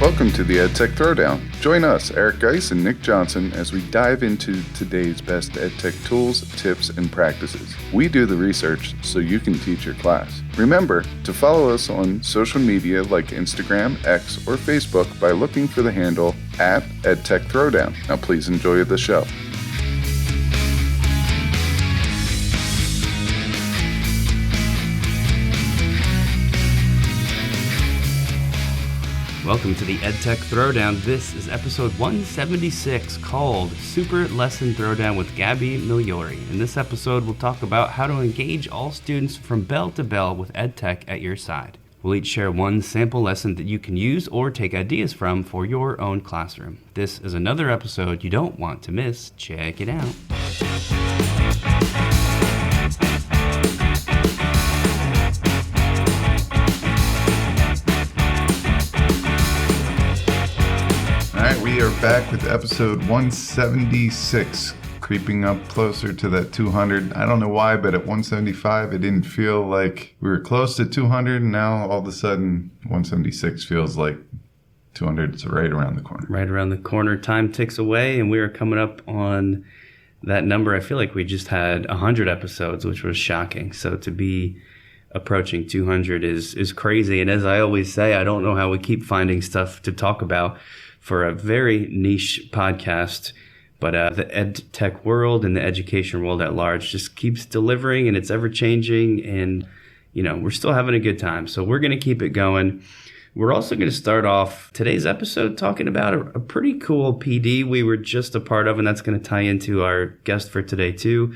Welcome to the EdTech Throwdown. Join us, Eric Guise and Nick Johnson, as we dive into today's best EdTech tools, tips, and practices. We do the research so you can teach your class. Remember to follow us on social media like Instagram, X, or Facebook by looking for the handle @EdTech Throwdown. Now please enjoy the show. Welcome to the EdTech Throwdown. This is episode 176 called Superlesson Throwdown with Gabby Migliore. In this episode, we'll talk about how to engage all students from bell to bell with EdTech at your side. We'll each share one sample lesson that you can use or take ideas from for your own classroom. This is another episode you don't want to miss. Check it out. We are back with episode 176, creeping up closer to that 200. I don't know why, but at 175, it didn't feel like we were close to 200. And now all of a sudden, 176 feels like 200 is right around the corner. Right around the corner. Time ticks away, and we are coming up on that number. I feel like we just had 100 episodes, which was shocking. So to be approaching 200 is crazy. And as I always say, I don't know how we keep finding stuff to talk about for a very niche podcast, but the EdTech world and the education world at large just keeps delivering, and it's ever changing, and we're still having a good time. So we're going to keep it going. We're also going to start off today's episode talking about a pretty cool PD we were just a part of, and that's going to tie into our guest for today too.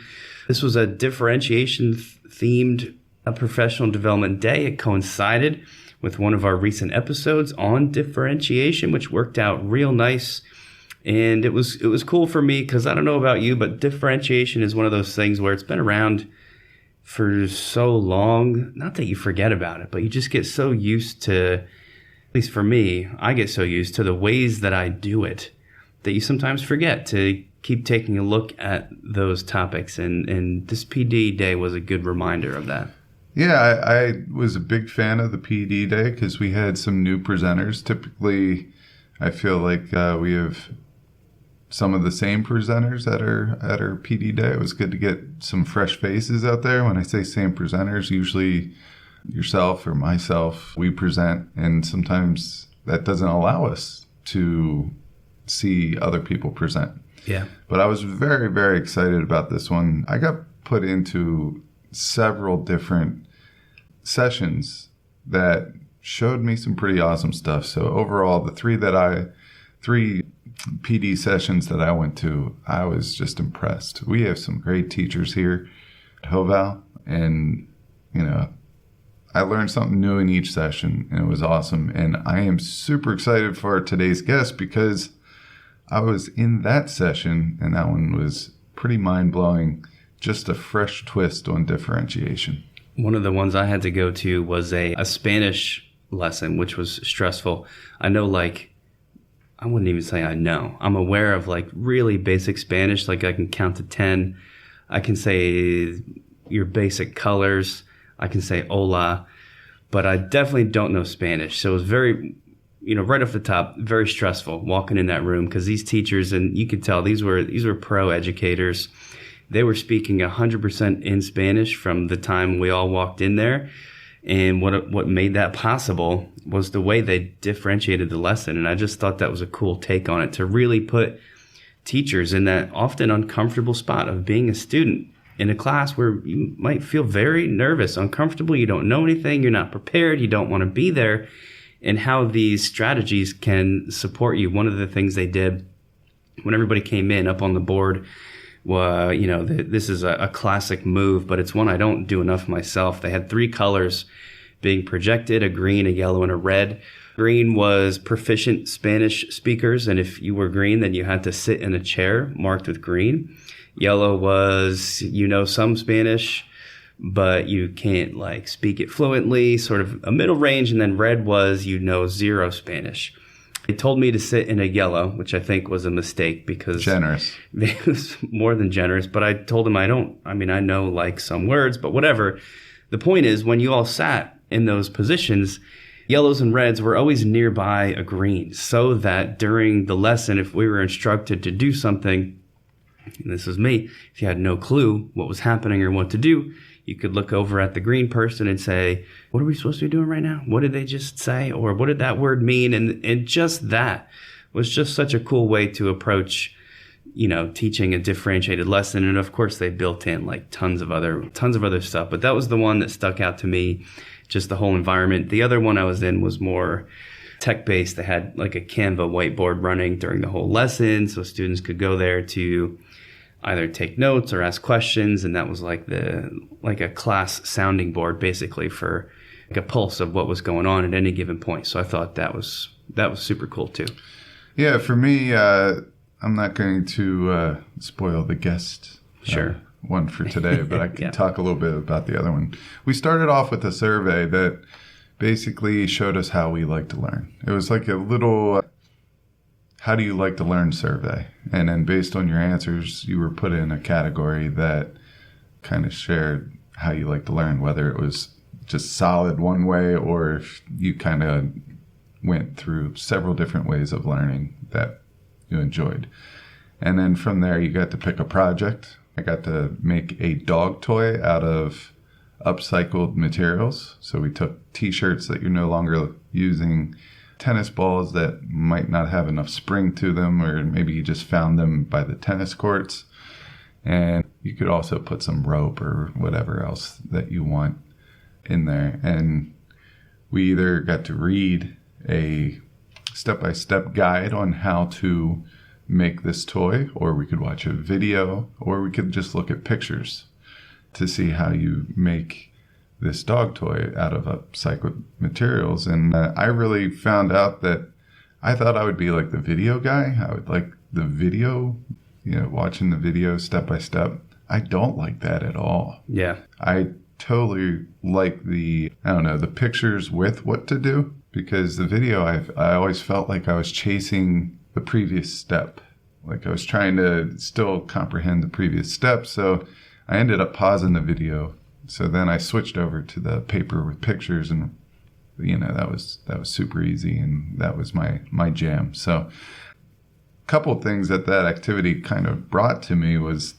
This was a differentiation themed professional development day. It coincided with one of our recent episodes on differentiation, which worked out real nice. And it was cool for me because I don't know about you, but differentiation is one of those things where it's been around for so long. Not that you forget about it, but you just get so used to, at least for me, I get so used to the ways that I do it that you sometimes forget to keep taking a look at those topics. And this PD day was a good reminder of that. Yeah, I was a big fan of the PD day because we had some new presenters. Typically, I feel like we have some of the same presenters at our PD day. It was good to get some fresh faces out there. When I say same presenters, usually yourself or myself, we present, and sometimes that doesn't allow us to see other people present. Yeah. But I was very, very excited about this one. I got put into several different sessions that showed me some pretty awesome stuff. So overall, the three PD sessions that I went to, I was just impressed. We have some great teachers here at Hoval, and I learned something new in each session, and it was awesome. And I am super excited for today's guest because I was in that session, and that one was pretty mind-blowing. Just a fresh twist on differentiation. One of the ones I had to go to was a Spanish lesson, which was stressful. I know, I wouldn't even say I know. I'm aware of really basic Spanish. I can count to 10. I can say your basic colors. I can say hola, but I definitely don't know Spanish. So it was very, right off the top, very stressful walking in that room because these teachers, and you could tell these were pro educators. They were speaking 100% in Spanish from the time we all walked in there. And what made that possible was the way they differentiated the lesson. And I just thought that was a cool take on it, to really put teachers in that often uncomfortable spot of being a student in a class where you might feel very nervous, uncomfortable. You don't know anything. You're not prepared. You don't want to be there. And how these strategies can support you. One of the things they did when everybody came in up on the board, well, this is a classic move, but it's one I don't do enough myself. They had 3 colors being projected, a green, a yellow, and a red. Green was proficient Spanish speakers, and if you were green, then you had to sit in a chair marked with green. Yellow was, some Spanish, but you can't speak it fluently, sort of a middle range. And then red was, zero Spanish. They told me to sit in a yellow, which I think was a mistake because generous. It was more than generous. But I told them I know some words, but whatever. The point is, when you all sat in those positions, yellows and reds were always nearby a green, so that during the lesson, if we were instructed to do something, and this was me, if you had no clue what was happening or what to do, you could look over at the green person and say, what are we supposed to be doing right now? What did they just say? Or what did that word mean? And just that was just such a cool way to approach, teaching a differentiated lesson. And of course they built in like tons of other stuff, but that was the one that stuck out to me, just the whole environment. The other one I was in was more tech-based. They had like a Canva whiteboard running during the whole lesson, so students could go there to either take notes or ask questions, and that was like a class sounding board basically for like a pulse of what was going on at any given point. So I thought that was super cool too. Yeah, for me, I'm not going to spoil the guest one for today, but I can talk a little bit about the other one. We started off with a survey that basically showed us how we like to learn. It was like a little how do you like to learn survey. And then based on your answers, you were put in a category that kind of shared how you like to learn, whether it was just solid one way or if you kind of went through several different ways of learning that you enjoyed. And then from there, you got to pick a project. I got to make a dog toy out of upcycled materials. So we took t-shirts that you're no longer using, tennis balls that might not have enough spring to them, or maybe you just found them by the tennis courts. And you could also put some rope or whatever else that you want in there. And we either got to read a step-by-step guide on how to make this toy, or we could watch a video, or we could just look at pictures to see how you make this dog toy out of upcycled materials. And I really found out that I thought I would be like the video guy. I would like the video, watching the video step by step. I don't like that at all. Yeah. I totally like the pictures with what to do, because the video, I always felt like I was chasing the previous step. Like I was trying to still comprehend the previous step. So I ended up pausing the video. So then I switched over to the paper with pictures, and that was super easy, and that was my jam. So a couple of things that activity kind of brought to me was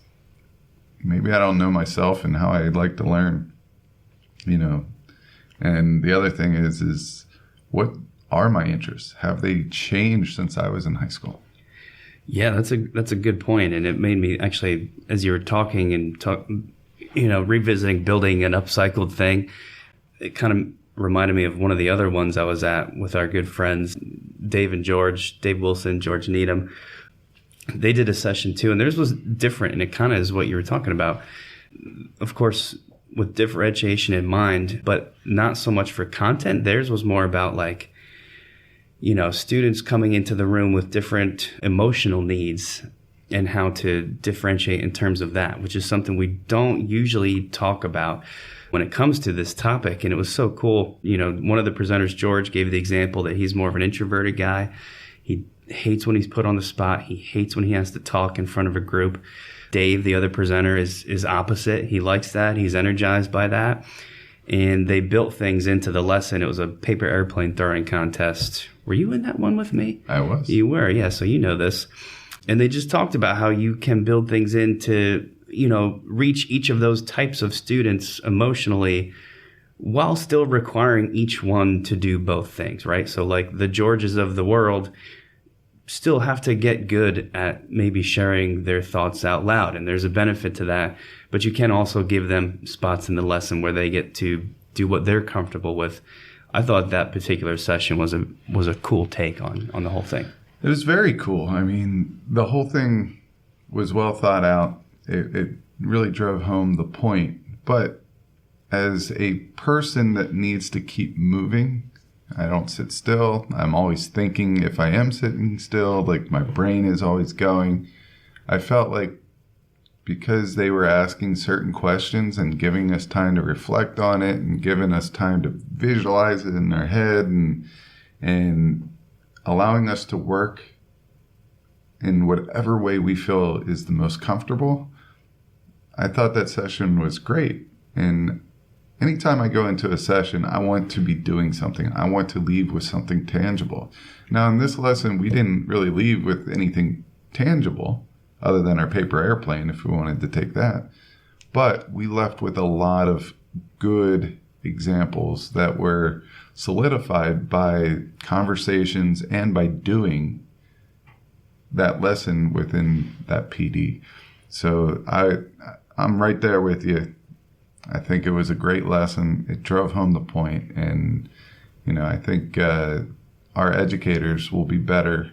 maybe I don't know myself and how I'd like to learn, and the other thing is what are my interests? Have they changed since I was in high school? Yeah, that's a good point, and it made me actually, as you were talking revisiting building an upcycled thing, it kind of reminded me of one of the other ones I was at with our good friends, Dave Wilson, George Needham. They did a session too, and theirs was different, and it kind of is what you were talking about. Of course, with differentiation in mind, but not so much for content. Theirs was more about like, students coming into the room with different emotional needs and how to differentiate in terms of that, which is something we don't usually talk about when it comes to this topic. And it was so cool. One of the presenters, George, gave the example that he's more of an introverted guy. He hates when he's put on the spot. He hates when he has to talk in front of a group. Dave, the other presenter, is opposite. He likes that. He's energized by that. And they built things into the lesson. It was a paper airplane throwing contest. Were you in that one with me? I was. You were, yeah. So you know this. And they just talked about how you can build things in to, reach each of those types of students emotionally while still requiring each one to do both things, right? So like the Georges of the world still have to get good at maybe sharing their thoughts out loud. And there's a benefit to that. But you can also give them spots in the lesson where they get to do what they're comfortable with. I thought that particular session was a cool take on the whole thing. It was very cool. I mean, the whole thing was well thought out. It really drove home the point. But as a person that needs to keep moving, I don't sit still. I'm always thinking. If I am sitting still, like my brain is always going. I felt like because they were asking certain questions and giving us time to reflect on it and giving us time to visualize it in our head and allowing us to work in whatever way we feel is the most comfortable, I thought that session was great. And anytime I go into a session, I want to be doing something. I want to leave with something tangible. Now, in this lesson, we didn't really leave with anything tangible other than our paper airplane, if we wanted to take that. But we left with a lot of good examples that were solidified by conversations and by doing that lesson within that PD. So I'm right there with you. I think it was a great lesson. It drove home the point, and I think our educators will be better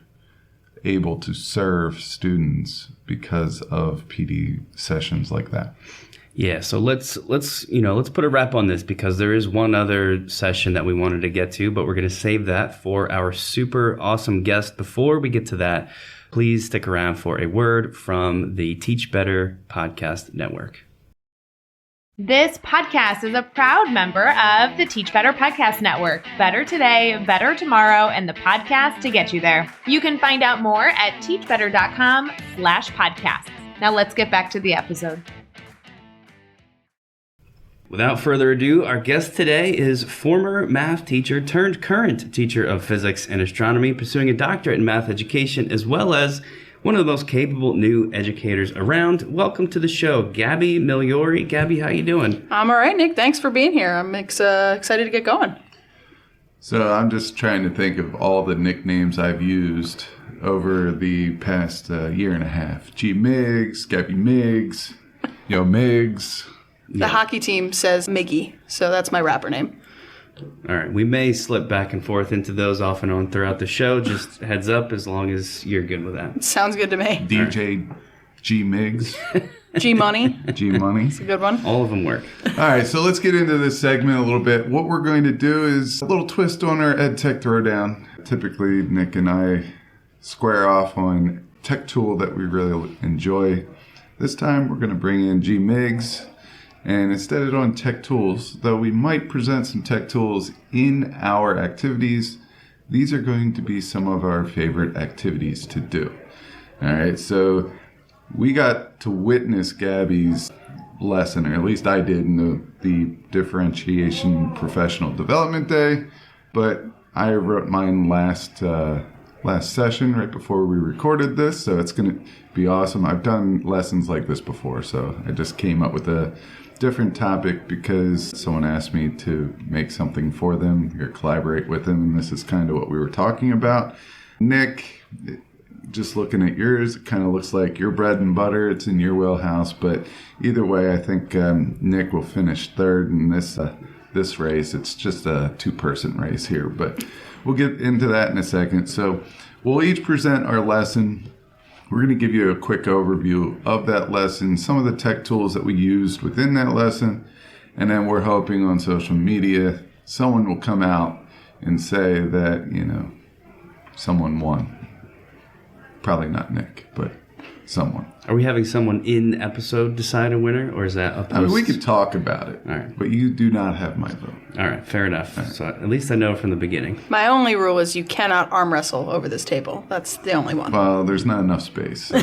able to serve students because of PD sessions like that. Yeah, so let's put a wrap on this, because there is one other session that we wanted to get to, but we're going to save that for our super awesome guest. Before we get to that, please stick around for a word from the Teach Better Podcast Network. This podcast is a proud member of the Teach Better Podcast Network. Better today, better tomorrow, and the podcast to get you there. You can find out more at teachbetter.com/podcasts. Now let's get back to the episode. Without further ado, our guest today is former math teacher turned current teacher of physics and astronomy, pursuing a doctorate in math education, as well as one of the most capable new educators around. Welcome to the show, Gabby Migliore. Gabby, how you doing? I'm all right, Nick. Thanks for being here. I'm excited to get going. So I'm just trying to think of all the nicknames I've used over the past year and a half. G Migs, Gabby Migs, Yo Migs. The hockey team says Miggy, so that's my rapper name. All right, we may slip back and forth into those off and on throughout the show. Just heads up, as long as you're good with that. Sounds good to me. DJ G Migs. G Money. G Money. It's a good one. All of them work. All right, so let's get into this segment a little bit. What we're going to do is a little twist on our EdTech Throwdown. Typically, Nick and I square off on tech tool that we really enjoy. This time, we're going to bring in G Migs. And instead of on tech tools, though we might present some tech tools in our activities, these are going to be some of our favorite activities to do. All right, so we got to witness Gabby's lesson, or at least I did in the Differentiation Professional Development Day, but I wrote mine last session right before we recorded this, so it's going to be awesome. I've done lessons like this before, so I just came up with a different topic because someone asked me to make something for them or collaborate with them, and this is kind of what we were talking about. Nick, just looking at yours, it kind of looks like your bread and butter. It's in your wheelhouse, but either way, I think Nick will finish third in this race. It's just a two-person race here, but we'll get into that in a second. So we'll each present our lesson. We're going to give you a quick overview of that lesson, some of the tech tools that we used within that lesson, and then we're hoping on social media someone will come out and say that, someone won. Probably not Nick, but someone. Are we having someone in episode decide a winner, or is that a post? I mean, we could talk about it, all right, but you do not have my vote. All right, fair enough. Right. So at least I know from the beginning. My only rule is you cannot arm wrestle over this table. That's the only one. Well, there's not enough space. So.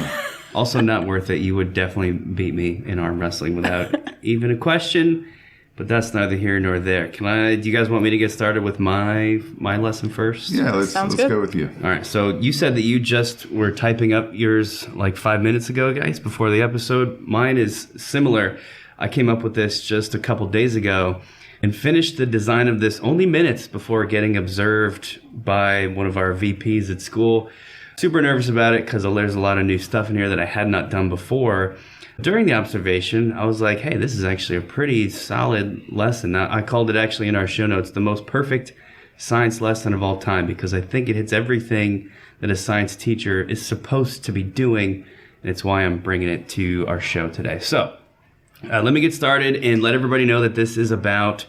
Also not worth it. You would definitely beat me in arm wrestling without even a question, but that's neither here nor there. Do you guys want me to get started with my lesson first? Yeah, let's go with you. All right, so you said that you just were typing up yours like 5 minutes ago, guys, before the episode. Mine is similar. I came up with this just a couple days ago and finished the design of this only minutes before getting observed by one of our VPs at school. Super nervous about it because there's a lot of new stuff in here that I had not done before. During the observation, I was like, hey, this is actually a pretty solid lesson. Now, I called it actually in our show notes the most perfect science lesson of all time, because I think it hits everything that a science teacher is supposed to be doing, and it's why I'm bringing it to our show today. So let me get started and let everybody know that this is about,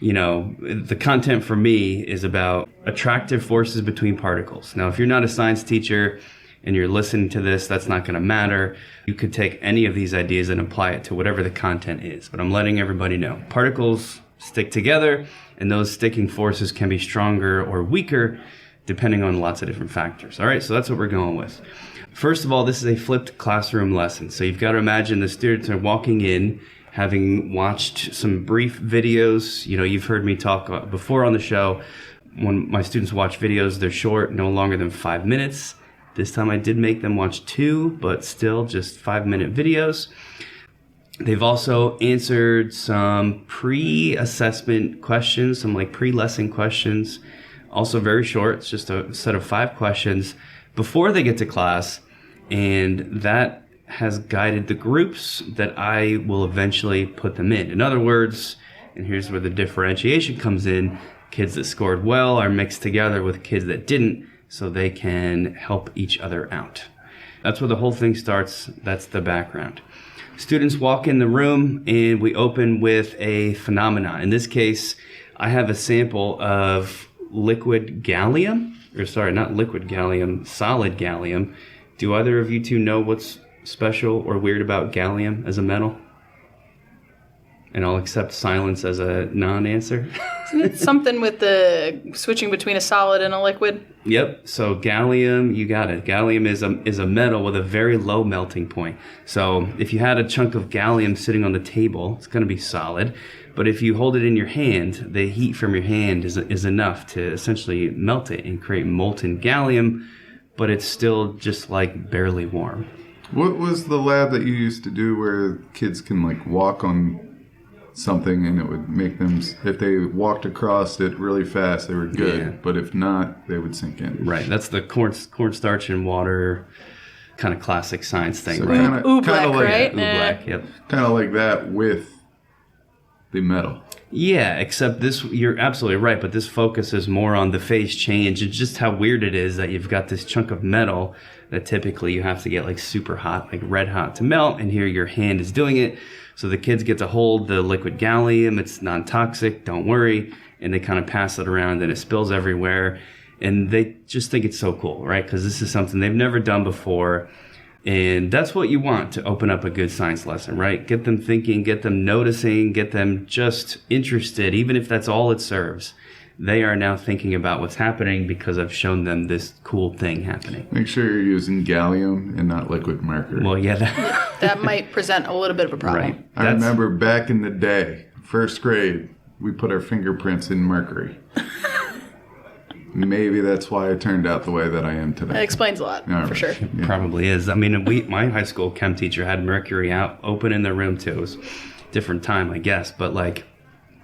the content for me is about attractive forces between particles. Now, if you're not a science teacher and you're listening to this, that's not going to matter. You could take any of these ideas and apply it to whatever the content is. But I'm letting everybody know. Particles stick together, and those sticking forces can be stronger or weaker depending on lots of different factors. All right, so that's what we're going with. First of all, this is a flipped classroom lesson. So you've got to imagine the students are walking in having watched some brief videos. You've heard me talk before on the show. When my students watch videos, they're short, no longer than 5 minutes. This time I did make them watch 2, but still just 5-minute videos. They've also answered some pre-assessment questions, some like pre-lesson questions, also very short. It's just a set of 5 questions before they get to class, and that has guided the groups that I will eventually put them in. In other words, and here's where the differentiation comes in, kids that scored well are mixed together with kids that didn't, so they can help each other out. That's where the whole thing starts. That's the background. Students walk in the room and we open with a phenomenon. In this case, I have a sample of liquid gallium, not liquid gallium, solid gallium. Do either of you two know what's special or weird about gallium as a metal? And I'll accept silence as a non-answer. Isn't it something with the switching between a solid and a liquid? Yep. So gallium, you got it. Gallium is a metal with a very low melting point. So if you had a chunk of gallium sitting on the table, it's going to be solid. But if you hold it in your hand, the heat from your hand is enough to essentially melt it and create molten gallium, but it's still just like barely warm. What was the lab that you used to do where kids can like walk on something and it would make them, if they walked across it really fast, they were good, Yeah. but if not, they would sink in. Right. That's the cornstarch and water kind of classic science thing, So right? Oobleck, like, right? Oobleck, yep. Kind of like that with the metal. Yeah, except this, you're absolutely right, but this focuses more on the phase change and just how weird it is that you've got this chunk of metal that typically you have to get like super hot, like red hot to melt, and here your hand is doing it. So the kids get to hold the liquid gallium, it's non-toxic, don't worry, and they kind of pass it around and it spills everywhere. And they just think it's so cool, right? Because this is something they've never done before. And that's what you want to open up a good science lesson, right? Get them thinking, get them noticing, get them just interested, even if that's all it serves. They are now thinking about what's happening because I've shown them this cool thing happening. Make sure you're using gallium and not liquid mercury. Well, yeah, That might present a little bit of a problem. right. I remember back in the day, first grade, we put our fingerprints in mercury. Maybe that's why I turned out the way that I am today. That explains a lot, All for right. sure. Yeah. Probably is. I mean, my high school chem teacher had mercury out open in their room too. It was a different time, I guess. But like,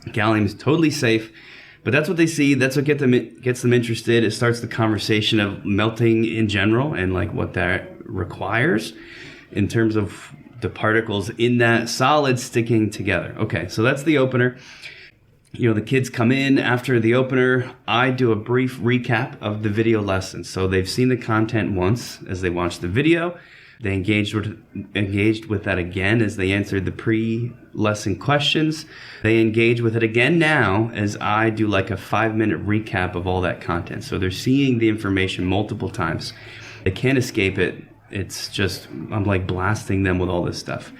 gallium is totally safe. But that's what they see. That's what gets them interested. It starts the conversation of melting in general and like what that requires in terms of the particles in that solid sticking together. Okay, so that's the opener. The kids come in after the opener. I do a brief recap of the video lesson. So they've seen the content once as they watched the video. They engaged with that again as they answered the pre-lesson questions. They engage with it again now as I do like a 5-minute recap of all that content. So they're seeing the information multiple times. They can't escape it. It's just, I'm like blasting them with all this stuff.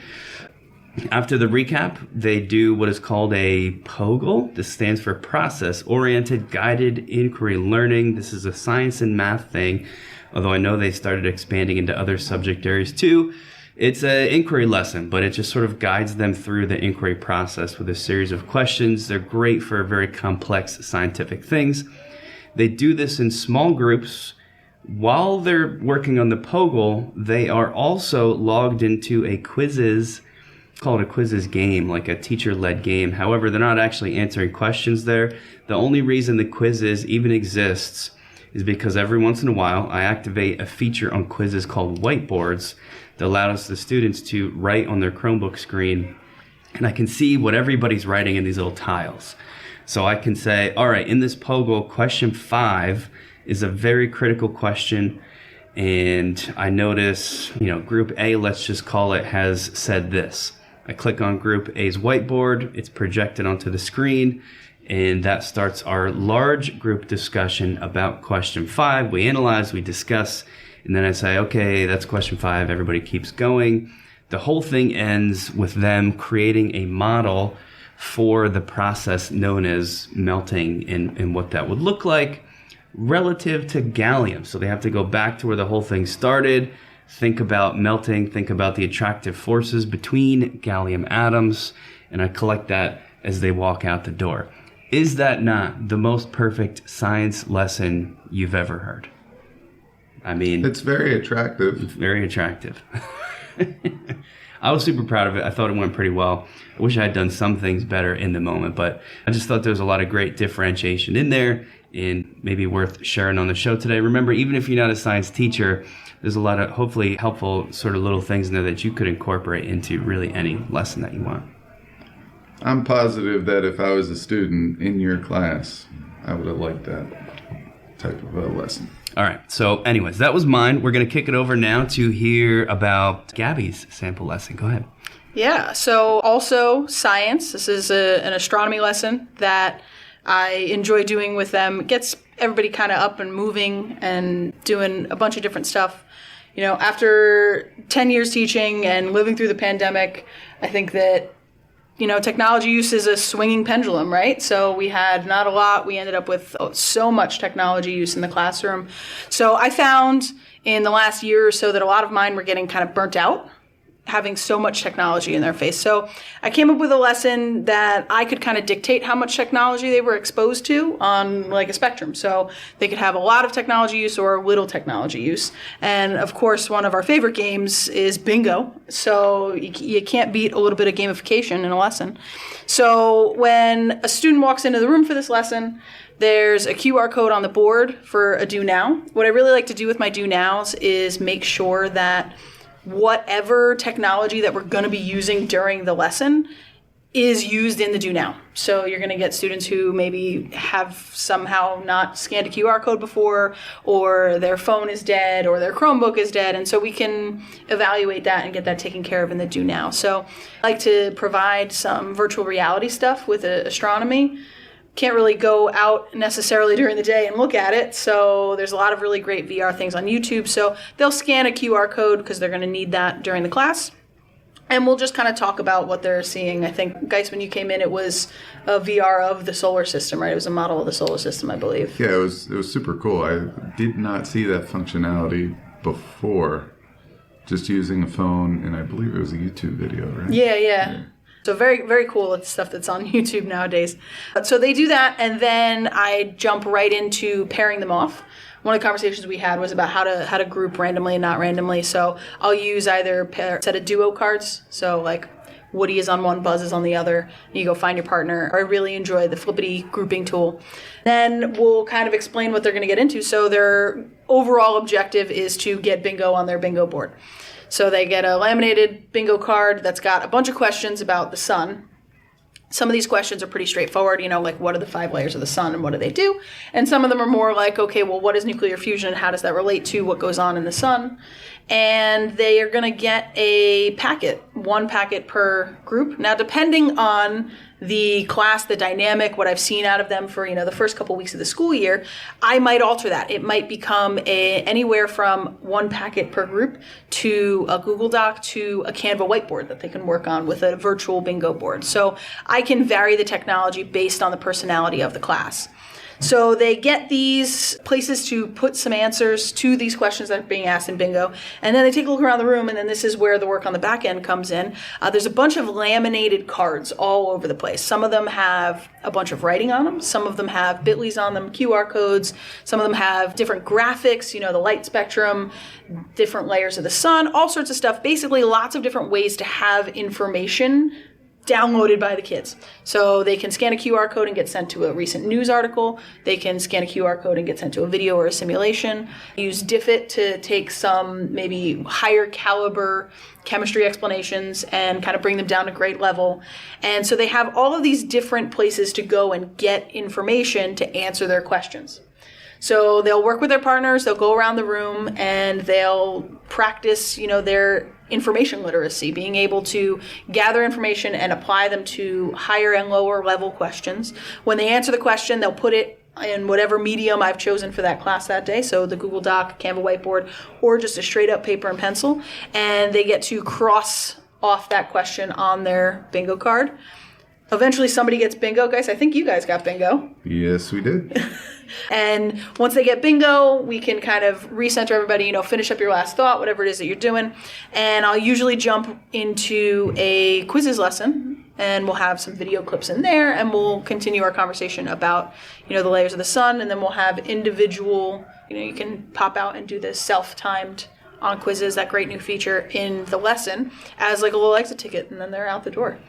After the recap, they do what is called a POGLE. This stands for Process-Oriented Guided Inquiry Learning. This is a science and math thing, although I know they started expanding into other subject areas too. It's an inquiry lesson, but it just sort of guides them through the inquiry process with a series of questions. They're great for very complex scientific things. They do this in small groups. While they're working on the POGLE, they are also logged into a quizzes, called a quizzes game, like a teacher-led game. However, they're not actually answering questions there. The only reason the quizzes even exists is because every once in a while I activate a feature on quizzes called whiteboards that allows the students to write on their Chromebook screen, and I can see what everybody's writing in these little tiles. So I can say, all right, in this POGLE, question 5 is a very critical question, and I notice, group A, let's just call it, has said this. I click on group A's whiteboard, it's projected onto the screen, and that starts our large group discussion about question 5. We analyze, we discuss, and then I say, okay, that's question 5, everybody keeps going. The whole thing ends with them creating a model for the process known as melting and what that would look like relative to gallium. So they have to go back to where the whole thing started, think about melting, think about the attractive forces between gallium atoms, and I collect that as they walk out the door. Is that not the most perfect science lesson you've ever heard? I mean, It's very attractive. very attractive. I was super proud of it. I thought it went pretty well. I wish I had done some things better in the moment, but I just thought there was a lot of great differentiation in there and maybe worth sharing on the show today. Remember, even if you're not a science teacher, there's a lot of hopefully helpful sort of little things in there that you could incorporate into really any lesson that you want. I'm positive that if I was a student in your class, I would have liked that type of a lesson. All right. So anyways, that was mine. We're going to kick it over now to hear about Gabby's sample lesson. Go ahead. Yeah, so also science. This is an astronomy lesson that I enjoy doing with them. It gets everybody kind of up and moving and doing a bunch of different stuff. You know, after 10 years teaching and living through the pandemic, I think that, you know, technology use is a swinging pendulum, right? So we had not a lot. We ended up with so much technology use in the classroom. So I found in the last year or so that a lot of mine were getting kind of burnt out, having so much technology in their face. So I came up with a lesson that I could kind of dictate how much technology they were exposed to on like a spectrum. So they could have a lot of technology use or little technology use. And of course, one of our favorite games is bingo. So you can't beat a little bit of gamification in a lesson. So when a student walks into the room for this lesson, there's a QR code on the board for a do now. What I really like to do with my do nows is make sure that whatever technology that we're going to be using during the lesson is used in the do now. So you're going to get students who maybe have somehow not scanned a QR code before, or their phone is dead, or their Chromebook is dead. And so we can evaluate that and get that taken care of in the do now. So I like to provide some virtual reality stuff with astronomy. Can't really go out necessarily during the day and look at it, so there's a lot of really great VR things on YouTube. So they'll scan a QR code because they're going to need that during the class, and we'll just kind of talk about what they're seeing. I think, Guise, when you came in, it was a VR of the solar system, right? It was a model of the solar system, I believe. Yeah, it was super cool. I did not see that functionality before, just using a phone, and I believe it was a YouTube video, right? Yeah. So very, very cool. It's stuff that's on YouTube nowadays. So they do that, and then I jump right into pairing them off. One of the conversations we had was about how to group randomly and not randomly. So I'll use either a set of duo cards. So like Woody is on one, Buzz is on the other. And you go find your partner. I really enjoy the flippity grouping tool. Then we'll kind of explain what they're going to get into. So their overall objective is to get bingo on their bingo board. So they get a laminated bingo card that's got a bunch of questions about the sun. Some of these questions are pretty straightforward, you know, like what are the 5 layers of the sun and what do they do? And some of them are more like, okay, well, what is nuclear fusion and how does that relate to what goes on in the sun? And they are going to get a packet, 1 packet per group. Now, depending on the class, the dynamic, what I've seen out of them for, you know, the first couple weeks of the school year, I might alter that. It might become anywhere from 1 packet per group to a Google Doc to a Canva whiteboard that they can work on with a virtual bingo board. So I can vary the technology based on the personality of the class. So they get these places to put some answers to these questions that are being asked in bingo, and then they take a look around the room, and then this is where the work on the back end comes in. There's a bunch of laminated cards all over the place. Some of them have a bunch of writing on them. Some of them have bit.lys on them, QR codes. Some of them have different graphics, you know, the light spectrum, different layers of the sun, all sorts of stuff. Basically, lots of different ways to have information downloaded by the kids. So they can scan a QR code and get sent to a recent news article. They can scan a QR code and get sent to a video or a simulation. Use Diffit to take some maybe higher caliber chemistry explanations and kind of bring them down to grade level. And so they have all of these different places to go and get information to answer their questions. So they'll work with their partners, they'll go around the room, and they'll practice, you know, their information literacy, being able to gather information and apply them to higher and lower level questions. When they answer the question, they'll put it in whatever medium I've chosen for that class that day, so the Google Doc, Canva whiteboard, or just a straight up paper and pencil, and they get to cross off that question on their bingo card. Eventually somebody gets bingo. Guys, I think you guys got bingo. Yes, we did. And once they get bingo, we can kind of recenter everybody, finish up your last thought, whatever it is that you're doing. And I'll usually jump into a quizzes lesson, and we'll have some video clips in there, and we'll continue our conversation about, the layers of the sun, and then we'll have individual, you can pop out and do this self-timed on quizzes, that great new feature in the lesson, as like a little exit ticket, and then they're out the door.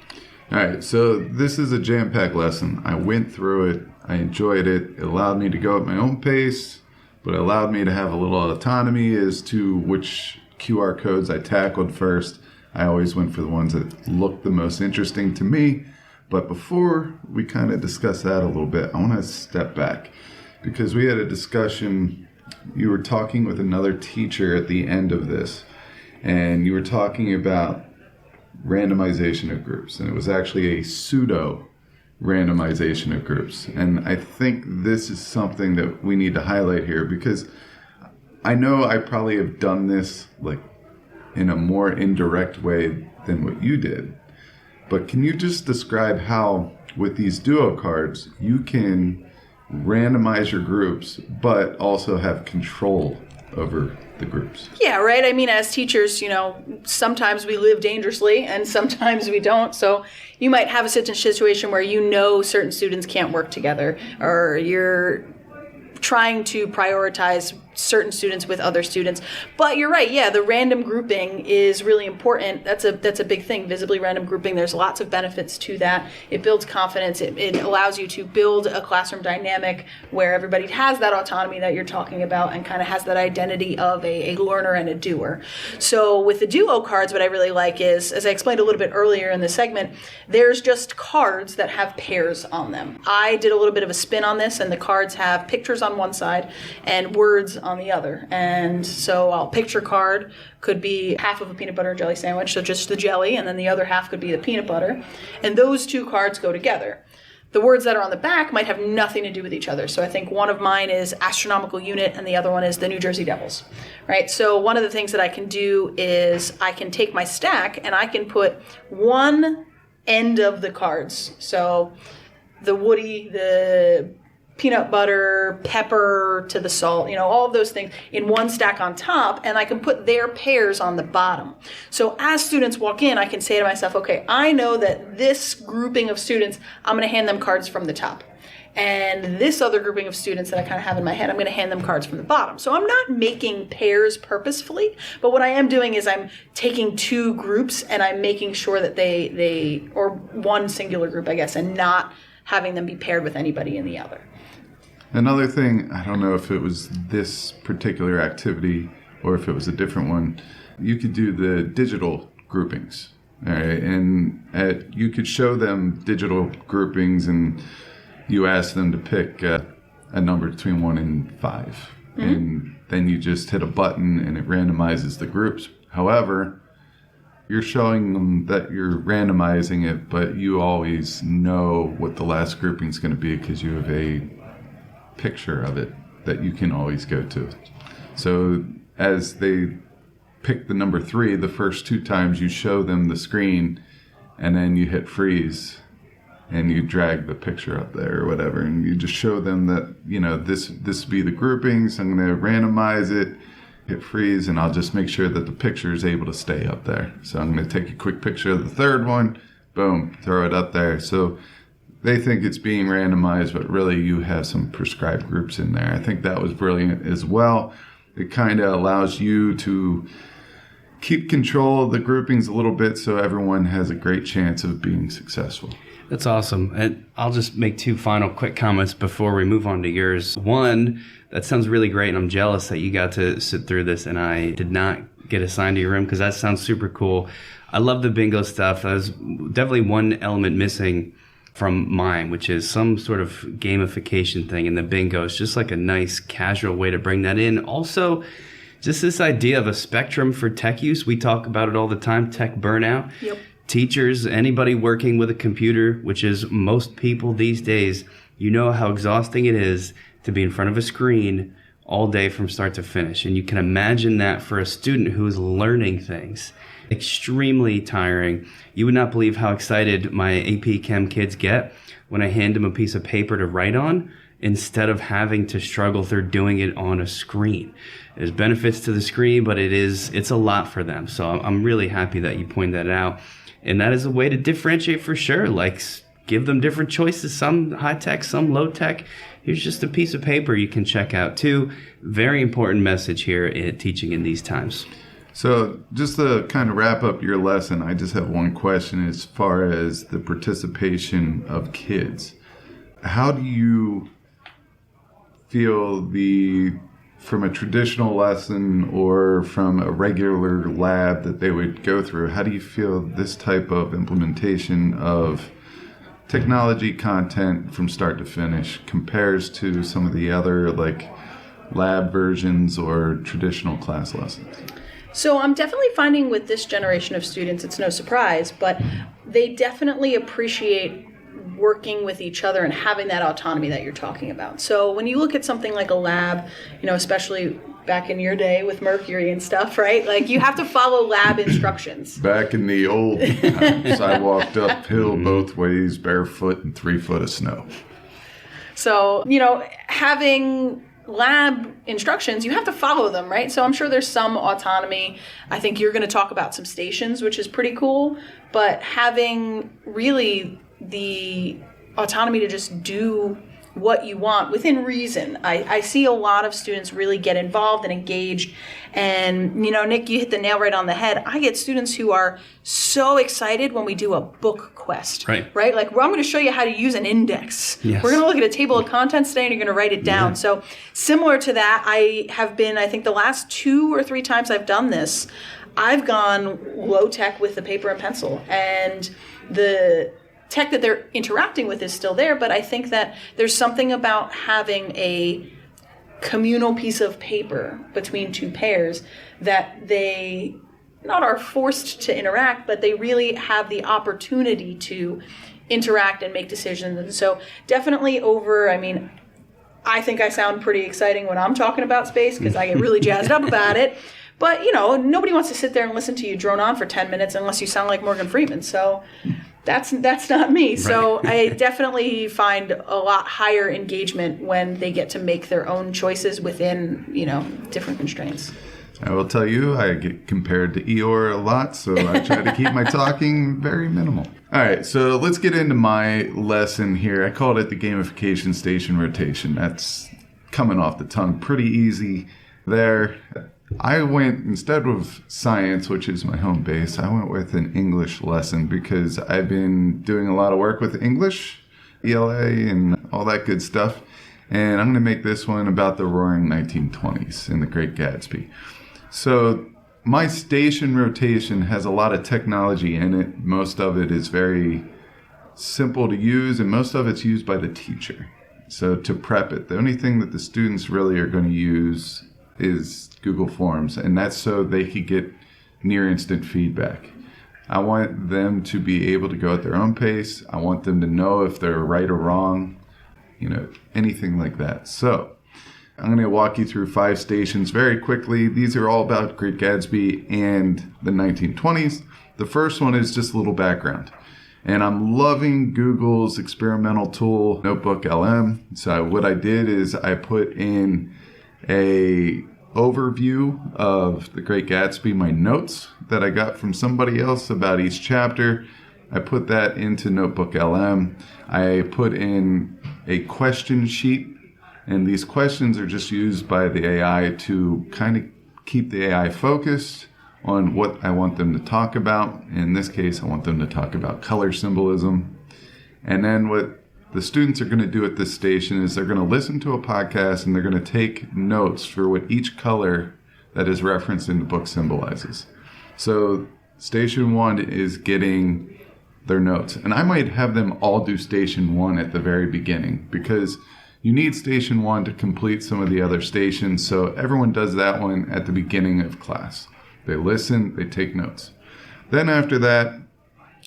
All right, so this is a jam-packed lesson. I went through it. I enjoyed it. It allowed me to go at my own pace, but it allowed me to have a little autonomy as to which QR codes I tackled first. I always went for the ones that looked the most interesting to me. But before we kind of discuss that a little bit, I want to step back because we had a discussion. You were talking with another teacher at the end of this, and you were talking about randomization of groups, and it was actually a pseudo randomization of groups. And I think this is something that we need to highlight here, because I know I probably have done this like in a more indirect way than what you did, but can you just describe how with these duo cards you can randomize your groups but also have control over the groups? Yeah, right. I mean, as teachers, sometimes we live dangerously and sometimes we don't. So you might have a situation where certain students can't work together, or you're trying to prioritize certain students with other students. But you're right, yeah, the random grouping is really important. That's a big thing, visibly random grouping. There's lots of benefits to that. It builds confidence. It allows you to build a classroom dynamic where everybody has that autonomy that you're talking about and kind of has that identity of a learner and a doer. So with the duo cards, what I really like is, as I explained a little bit earlier in the segment, there's just cards that have pairs on them. I did a little bit of a spin on this, and the cards have pictures on one side and words on the other. And so a picture card could be half of a peanut butter and jelly sandwich, so just the jelly, and then the other half could be the peanut butter. And those two cards go together. The words that are on the back might have nothing to do with each other. So I think one of mine is astronomical unit and the other one is the New Jersey Devils, right? So one of the things that I can do is I can take my stack and I can put one end of the cards. So the Woody, the peanut butter, pepper to the salt, all of those things in one stack on top, and I can put their pairs on the bottom. So as students walk in, I can say to myself, okay, I know that this grouping of students, I'm going to hand them cards from the top. And this other grouping of students that I kind of have in my head, I'm going to hand them cards from the bottom. So I'm not making pairs purposefully, but what I am doing is I'm taking two groups and I'm making sure that they or one singular group, I guess, and not having them be paired with anybody in the other. Another thing, I don't know if it was this particular activity or if it was a different one, you could do the digital groupings, all right? And you could show them digital groupings and you ask them to pick a number between 1 and 5. Mm-hmm. And then you just hit a button and it randomizes the groups. However, you're showing them that you're randomizing it, but you always know what the last grouping is going to be because you have a picture of it that you can always go to. So as they pick the number 3, the first 2 times you show them the screen and then you hit freeze and you drag the picture up there or whatever, and you just show them that, this be the groupings, I'm going to randomize it, hit freeze, and I'll just make sure that the picture is able to stay up there. So I'm going to take a quick picture of the third one, boom, throw it up there. So they think it's being randomized, but really you have some prescribed groups in there. I think that was brilliant as well. It kind of allows you to keep control of the groupings a little bit so everyone has a great chance of being successful. That's awesome. And I'll just make 2 final quick comments before we move on to yours. One, that sounds really great, and I'm jealous that you got to sit through this and I did not get assigned to your room, because that sounds super cool. I love the bingo stuff. There's definitely one element missing from mine, which is some sort of gamification thing, and the bingo is just like a nice casual way to bring that in. Also, just this idea of a spectrum for tech use. We talk about it all the time, tech burnout. Yep. Teachers, anybody working with a computer, which is most people these days, you know how exhausting it is to be in front of a screen all day from start to finish. And you can imagine that for a student who is learning things. extremely tiring. You would not believe how excited my AP Chem kids get when I hand them a piece of paper to write on instead of having to struggle through doing it on a screen. There's benefits to the screen, but it's a lot for them. So I'm really happy that you pointed that out. And that is a way to differentiate for sure. Like, give them different choices, some high tech, some low tech. Here's just a piece of paper you can check out too. Very important message here at teaching in these times. So just to kind of wrap up your lesson, I just have one question as far as the participation of kids. How do you feel from a traditional lesson or from a regular lab that they would go through, how do you feel this type of implementation of technology content from start to finish compares to some of the other like lab versions or traditional class lessons? So I'm definitely finding with this generation of students, it's no surprise, but they definitely appreciate working with each other and having that autonomy that you're talking about. So when you look at something like a lab, especially back in your day with mercury and stuff, right? Like you have to follow lab instructions. Back in the old times, I walked uphill both ways, barefoot and 3 foot of snow. So, having lab instructions, you have to follow them, right? So I'm sure there's some autonomy. I think you're going to talk about some stations, which is pretty cool, but having really the autonomy to just do what you want within reason. I see a lot of students really get involved and engaged. And, Nick, you hit the nail right on the head. I get students who are so excited when we do a book quest. Right? Like, well, I'm going to show you how to use an index. Yes. We're going to look at a table of contents today and you're going to write it down. Yeah. So similar to that, I have been, I think the last 2 or 3 times I've done this, I've gone low tech with the paper and pencil. And the tech that they're interacting with is still there, but I think that there's something about having a communal piece of paper between 2 pairs that they not are forced to interact, but they really have the opportunity to interact and make decisions. And so definitely I think I sound pretty exciting when I'm talking about space because I get really jazzed up about it. But, nobody wants to sit there and listen to you drone on for 10 minutes unless you sound like Morgan Freeman. So that's not me. Right. So I definitely find a lot higher engagement when they get to make their own choices within, different constraints. I will tell you, I get compared to Eeyore a lot, so I try to keep my talking very minimal. All right, so let's get into my lesson here. I called it the gamification station rotation. That's coming off the tongue pretty easy there. I went, instead of science, which is my home base, I went with an English lesson because I've been doing a lot of work with English, ELA, and all that good stuff. And I'm going to make this one about the roaring 1920s and the Great Gatsby. So my station rotation has a lot of technology in it. Most of it is very simple to use, and most of it's used by the teacher. So to prep it, the only thing that the students really are going to use is Google Forms, and that's so they could get near instant feedback. I want them to be able to go at their own pace. I want them to know if they're right or wrong, anything like that. So I'm going to walk you through 5 stations very quickly. These are all about Great Gatsby and the 1920s. The first one is just a little background. And I'm loving Google's experimental tool, Notebook LM. So what I did is I put in a overview of the Great Gatsby, my notes that I got from somebody else about each chapter. I put that into Notebook LM. I put in a question sheet, and these questions are just used by the AI to kind of keep the AI focused on what I want them to talk about. In this case, I want them to talk about color symbolism. And then what the students are going to do at this station is they're going to listen to a podcast and they're going to take notes for what each color that is referenced in the book symbolizes. So station 1 is getting their notes. And I might have them all do station 1 at the very beginning because you need station 1 to complete some of the other stations. So everyone does that one at the beginning of class. They listen, they take notes. Then after that,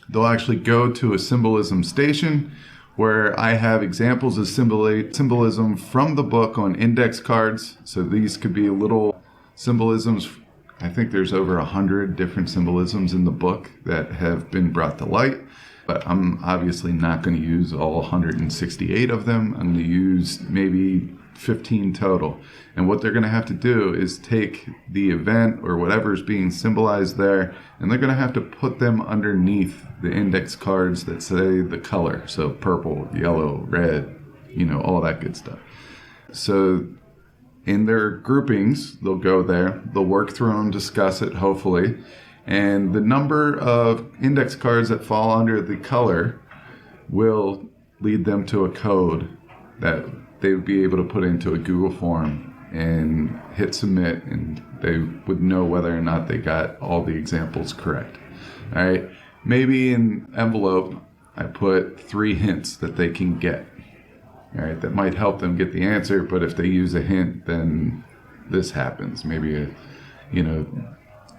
they'll actually go to a symbolism station where I have examples of symbolism from the book on index cards. So these could be little symbolisms I think there's over 100 different symbolisms in the book that have been brought to light, but I'm obviously not going to use all 168 of them. I'm going to use maybe 15 total. And what they're going to have to do is take the event or whatever is being symbolized there, and they're going to have to put them underneath the index cards that say the color. So purple, yellow, red, all that good stuff. So in their groupings, they'll go there, they'll work through them, discuss it, hopefully. And the number of index cards that fall under the color will lead them to a code that they would be able to put into a Google form and hit submit, and they would know whether or not they got all the examples correct. All right. Maybe in envelope, I put 3 hints that they can get. All right. That might help them get the answer, but if they use a hint, then this happens. Maybe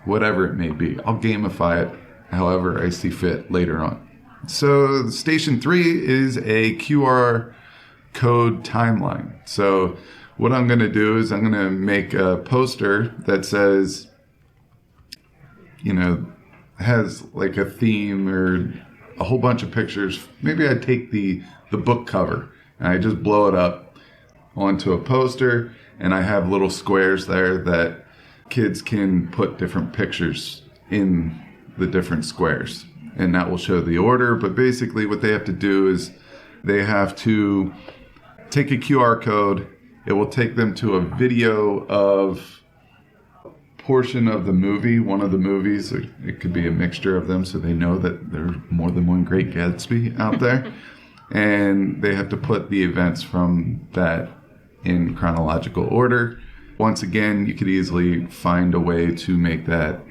whatever it may be. I'll gamify it however I see fit later on. So station 3 is a QR code timeline. So what I'm going to do is I'm going to make a poster that says, has like a theme or a whole bunch of pictures. Maybe I take the book cover and I just blow it up onto a poster, and I have little squares there that kids can put different pictures in the different squares, and that will show the order. But basically what they have to do is they have to take a QR code. It will take them to a video of a portion of the movie, one of the movies. It could be a mixture of them, so they know that there's more than one Great Gatsby out there. And they have to put the events from that in chronological order. Once again, you could easily find a way to make that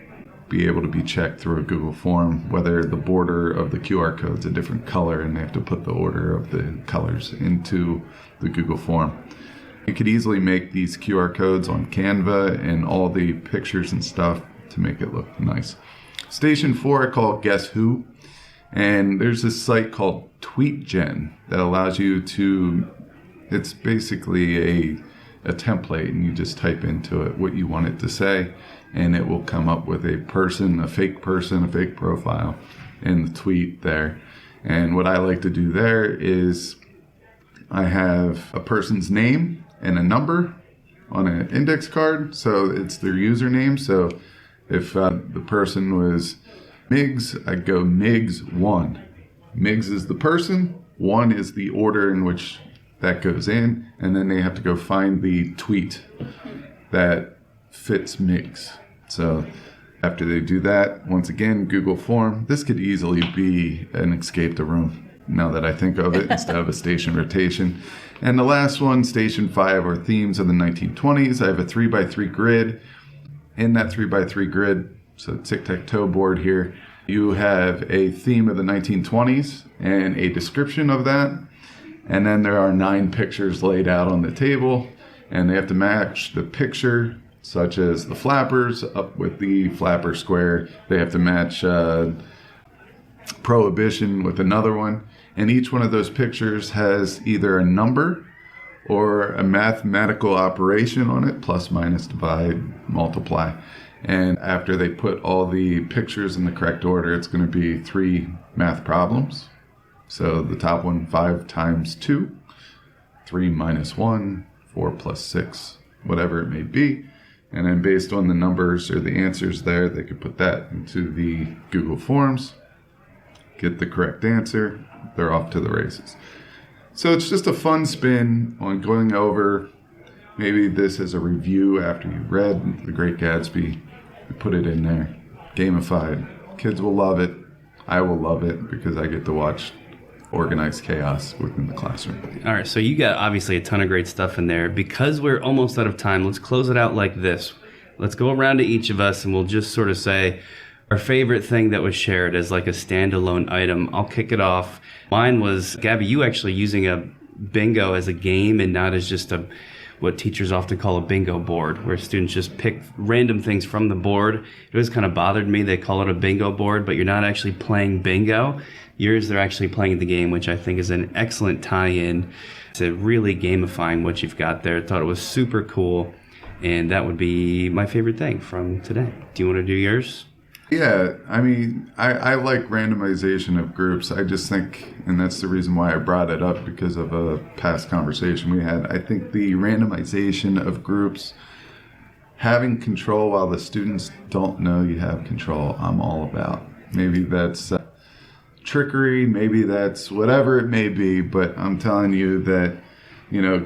be able to be checked through a Google form, whether the border of the QR code's a different color and they have to put the order of the colors into the Google form. You could easily make these QR codes on Canva and all the pictures and stuff to make it look nice. Station 4 I call Guess Who, and there's this site called TweetGen that allows you to, it's basically a template, and you just type into it what you want it to say, and it will come up with a fake profile in the tweet there. And what I like to do there is I have a person's name and a number on an index card, so it's their username. So if the person was Miggs, I'd go Miggs 1. Miggs is the person, 1 is the order in which that goes in, and then they have to go find the tweet that fits Miggs. So after they do that, once again, Google form. This could easily be an escape the room, now that I think of it, instead of a station rotation. And the last one, station 5, are themes of the 1920s. I have a 3x3 grid. In that 3x3 grid, so tic-tac-toe board here, you have a theme of the 1920s and a description of that. And then there are 9 pictures laid out on the table, and they have to match the picture, such as the flappers up with the flapper square. They have to match prohibition with another one. And each one of those pictures has either a number or a mathematical operation on it, plus, minus, divide, multiply. And after they put all the pictures in the correct order, it's going to be 3 math problems. So the top one, 5 times 2, 3 minus 1, 4 plus 6, whatever it may be. And then based on the numbers or the answers there, they could put that into the Google Forms, get the correct answer, they're off to the races. So it's just a fun spin on going over maybe this as a review after you read The Great Gatsby. You put it in there, gamified. Kids will love it. I will love it because I get to watch organized chaos within the classroom. All right, so you got obviously a ton of great stuff in there. Because we're almost out of time, let's close it out like this. Let's go around to each of us and we'll just sort of say our favorite thing that was shared as like a standalone item. I'll kick it off. Mine was, Gabby, you actually using a bingo as a game and not as just what teachers often call a bingo board, where students just pick random things from the board. It always kind of bothered me. They call it a bingo board, but you're not actually playing bingo. Yours, they're actually playing the game, which I think is an excellent tie-in to really gamifying what you've got there. I thought it was super cool. And that would be my favorite thing from today. Do you want to do yours? Yeah, I mean, I like randomization of groups. I just think, and that's the reason why I brought it up because of a past conversation we had. I think the randomization of groups, having control while the students don't know you have control, I'm all about. Maybe that's trickery, maybe that's whatever it may be, but I'm telling you that,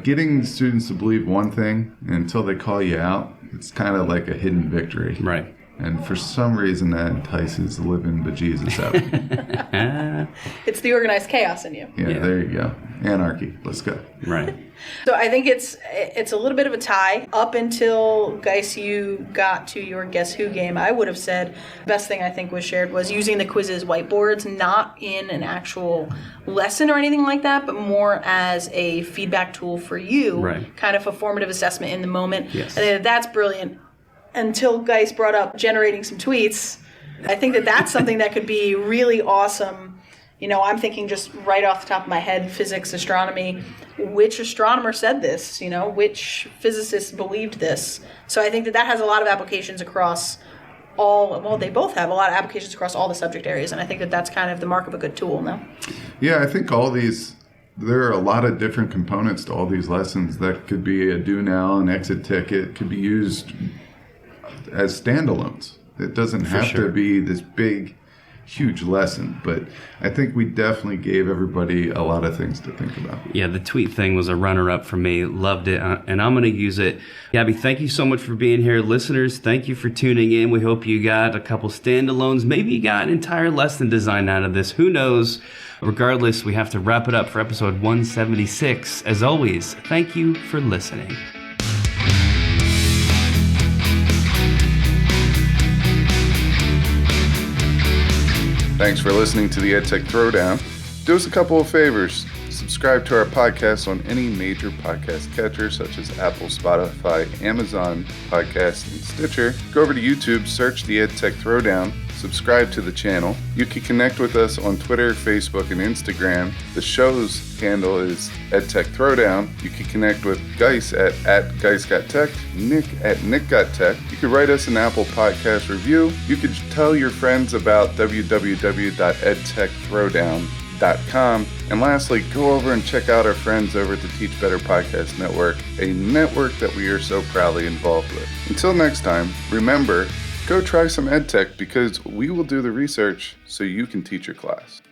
getting students to believe one thing until they call you out, it's kind of like a hidden victory. Right. And for some reason, that entices the living bejesus out of me. It's the organized chaos in you. Yeah, there you go. Anarchy. Let's go. Right. So I think it's a little bit of a tie. Up until, Guise, you got to your Guess Who game, I would have said the best thing I think was shared was using the quizzes whiteboards, not in an actual lesson or anything like that, but more as a feedback tool for you, right. Kind of a formative assessment in the moment. Yes. I think that's brilliant. Until Guise brought up generating some tweets, I think that's something that could be really awesome. I'm thinking just right off the top of my head, physics, astronomy, which astronomer said this, which physicist believed this. So I think that has a lot of applications across they both have a lot of applications across all the subject areas. And I think that's kind of the mark of a good tool now. Yeah, I think there are a lot of different components to all these lessons that could be a do now, an exit ticket, could be used as standalones. It doesn't have to be this big, huge lesson, but I think we definitely gave everybody a lot of things to think about. Yeah, the tweet thing was a runner-up for me. Loved it, and I'm going to use it. Gabby, thank you so much for being here. Listeners, thank you for tuning in. We hope you got a couple standalones. Maybe you got an entire lesson design out of this. Who knows? Regardless, we have to wrap it up for episode 176. As always, thank you for listening. Thanks for listening to the EdTech Throwdown. Do us a couple of favors. Subscribe to our podcast on any major podcast catcher such as Apple, Spotify, Amazon Podcasts, and Stitcher. Go over to YouTube, search the EdTech Throwdown, subscribe to the channel. You can connect with us on Twitter, Facebook, and Instagram. The show's handle is EdTech Throwdown. You can connect with Guise at GuiseGotTech, Nick at NickGotTech. You can write us an Apple Podcast review. You can tell your friends about www.edtechthrowdown.com. And lastly, go over and check out our friends over at the Teach Better Podcast Network, a network that we are so proudly involved with. Until next time, remember, go try some EdTech because we will do the research so you can teach your class.